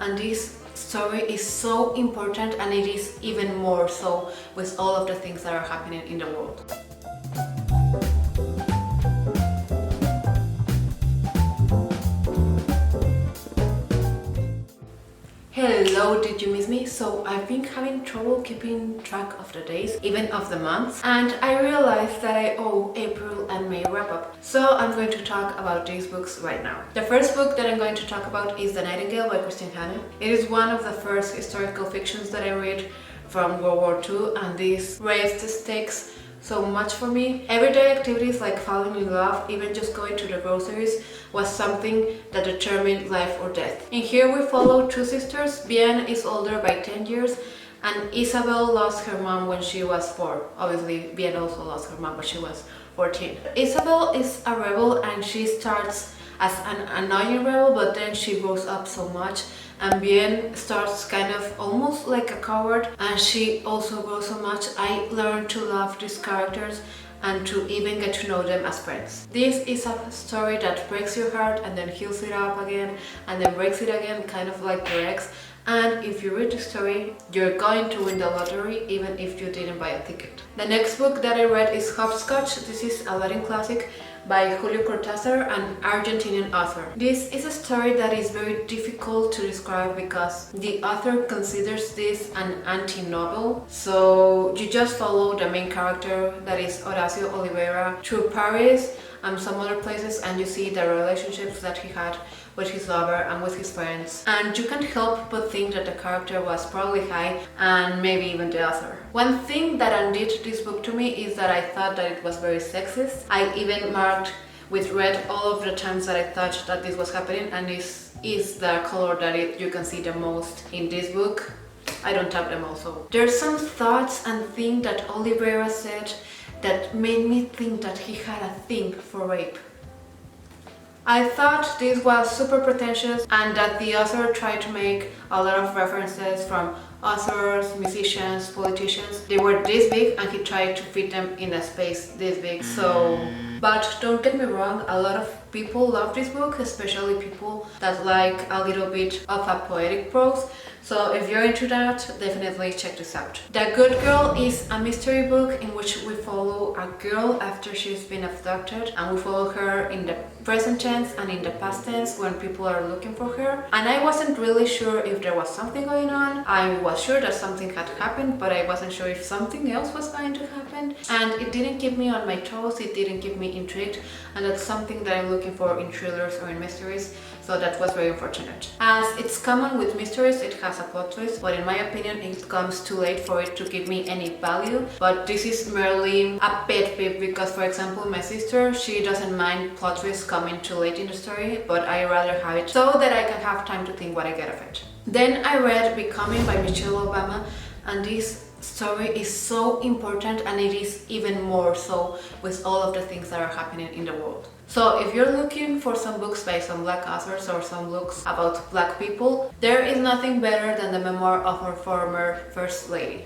and this story is so important, and it is even more so with all of the things that are happening in the world. Hello, did you miss me? So I've been having trouble keeping track of the days, even of the months, and I realized that I owe April and May wrap up. So I'm going to talk about these books right now. The first book that I'm going to talk about is The Nightingale by Christine Hanna. It is one of the first historical fictions that I read from World War II, and this raised the stakes so much for me. Everyday activities like falling in love, even just going to the groceries, was something that determined life or death. In here we follow two sisters. Bien is older by 10 years, and Isabel lost her mom when she was 4. Obviously, Bien also lost her mom, but she was 14. Isabel is a rebel, and she starts as an annoying rebel, but then she grows up so much, and Bien starts kind of almost like a coward, and she also grows so much. I learned to love these characters and to even get to know them as friends. This is a story that breaks your heart and then heals it up again and then breaks it again, kind of like your ex. And if you read the story, you're going to win the lottery even if you didn't buy a ticket. The next book that I read is Hopscotch. This is a Latin classic by Julio Cortázar, an Argentinian author. This is a story that is very difficult to describe because the author considers this an anti-novel. So you just follow the main character, that is Horacio Oliveira, through Paris and some other places, and you see the relationships that he had with his lover and with his friends, and you can't help but think that the character was probably high, and maybe even the author. One thing that undid this book to me is that I thought that it was very sexist. I even marked with red all of the times that I thought that this was happening, and this is the color that you can see the most in this book. I don't have them also. There's some thoughts and things that Oliveira said that made me think that he had a thing for rape. I thought this was super pretentious and that the author tried to make a lot of references from authors, musicians, politicians. They were this big and he tried to fit them in a space this big. But don't get me wrong, a lot of people love this book, especially people that like a little bit of a poetic prose. So if you're into that, definitely check this out. The Good Girl is a mystery book in which we follow a girl after she's been abducted, and we follow her in the present tense and in the past tense when people are looking for her. And I wasn't really sure if there was something going on. I was sure that something had happened, but I wasn't sure if something else was going to happen. And it didn't keep me on my toes, it didn't keep me intrigued, and that's something that I'm looking for in thrillers or in mysteries. So that was very unfortunate. As it's common with mysteries, it has a plot twist, but in my opinion it comes too late for it to give me any value. But this is merely a pet peeve because, for example, my sister, she doesn't mind plot twists coming too late in the story, but I rather have it so that I can have time to think what I get of it. Then I read Becoming by Michelle Obama, and this story is so important, and it is even more so with all of the things that are happening in the world. So if you're looking for some books by some black authors or some books about black people, there is nothing better than the memoir of our former First Lady.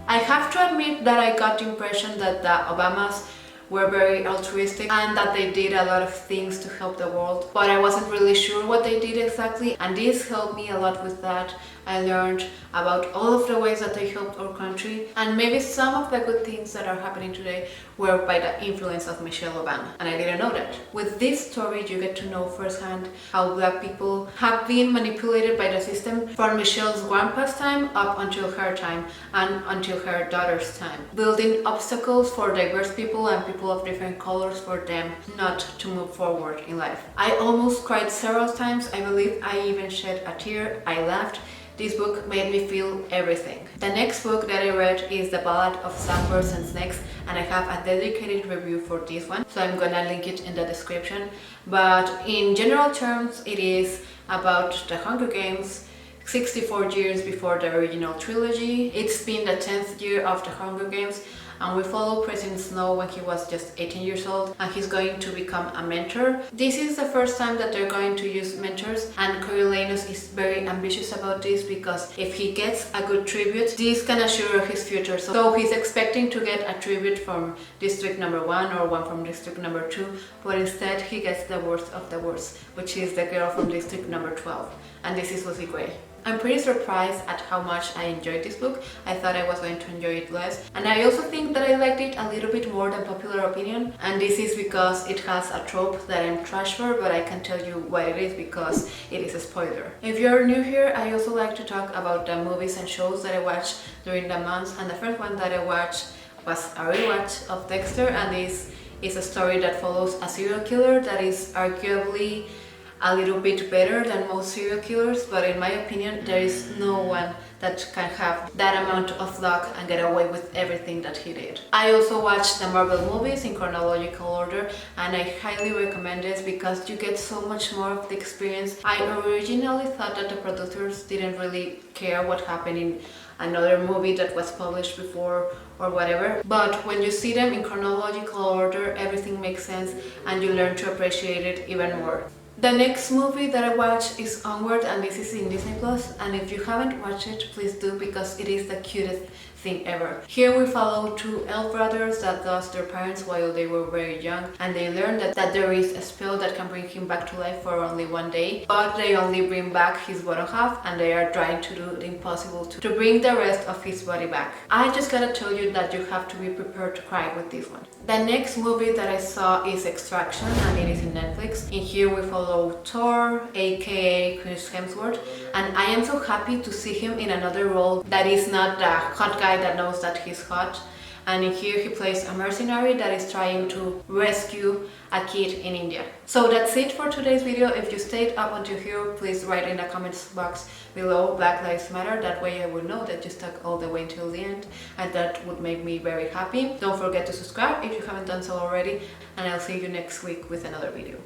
I have to admit that I got the impression that the Obamas were very altruistic and that they did a lot of things to help the world, but I wasn't really sure what they did exactly, and this helped me a lot with that. I learned about all of the ways that they helped our country, and maybe some of the good things that are happening today were by the influence of Michelle Obama, and I didn't know that. With this story you get to know firsthand how black people have been manipulated by the system from Michelle's grandpa's time up until her time and until her daughter's time, building obstacles for diverse people and people of different colors for them not to move forward in life. I almost cried several times. I believe I even shed a tear. I laughed. This book made me feel everything. The next book that I read is The Ballad of Songbirds and Snakes, and I have a dedicated review for this one, so I'm gonna link it in the description. But in general terms, it is about the Hunger Games, 64 years before the original trilogy. It's been the 10th year of the Hunger Games, and we follow President Snow when he was just 18 years old, and he's going to become a mentor. This is the first time that they're going to use mentors, and Coriolanus is very ambitious about this because if he gets a good tribute, this can assure his future. So he's expecting to get a tribute from District number 1 or one from District number 2, but instead he gets the worst of the worst, which is the girl from District number 12, and this is Lucy Gray. I'm pretty surprised at how much I enjoyed this book. I thought I was going to enjoy it less, and I also think that I liked it a little bit more than popular opinion, and this is because it has a trope that I'm trash for, but I can tell you what it is because it is a spoiler. If you're new here, I also like to talk about the movies and shows that I watched during the months, and the first one that I watched was a rewatch of Dexter, and this is a story that follows a serial killer that is arguably a little bit better than most serial killers, but in my opinion there is no one that can have that amount of luck and get away with everything that he did. I also watched the Marvel movies in chronological order, and I highly recommend this because you get so much more of the experience. I originally thought that the producers didn't really care what happened in another movie that was published before or whatever, but when you see them in chronological order, everything makes sense and you learn to appreciate it even more. The next movie that I watched is Onward, and this is in Disney Plus, and if you haven't watched it, please do because it is the cutest thing ever. Here we follow two elf brothers that lost their parents while they were very young, and they learn that there is a spell that can bring him back to life for only one day, but they only bring back his bottom half, and they are trying to do the impossible to bring the rest of his body back. I just gotta tell you that you have to be prepared to cry with this one. The next movie that I saw is Extraction, and it is in Netflix. In here we follow Thor, aka Chris Hemsworth, and I am so happy to see him in another role that is not the hot guy that knows that he's hot. And in here he plays a mercenary that is trying to rescue a kid in India. So that's it for today's video. If you stayed up until here, please write in the comments box below Black Lives Matter. That way I would know that you stuck all the way until the end, and that would make me very happy. Don't forget to subscribe if you haven't done so already, and I'll see you next week with another video.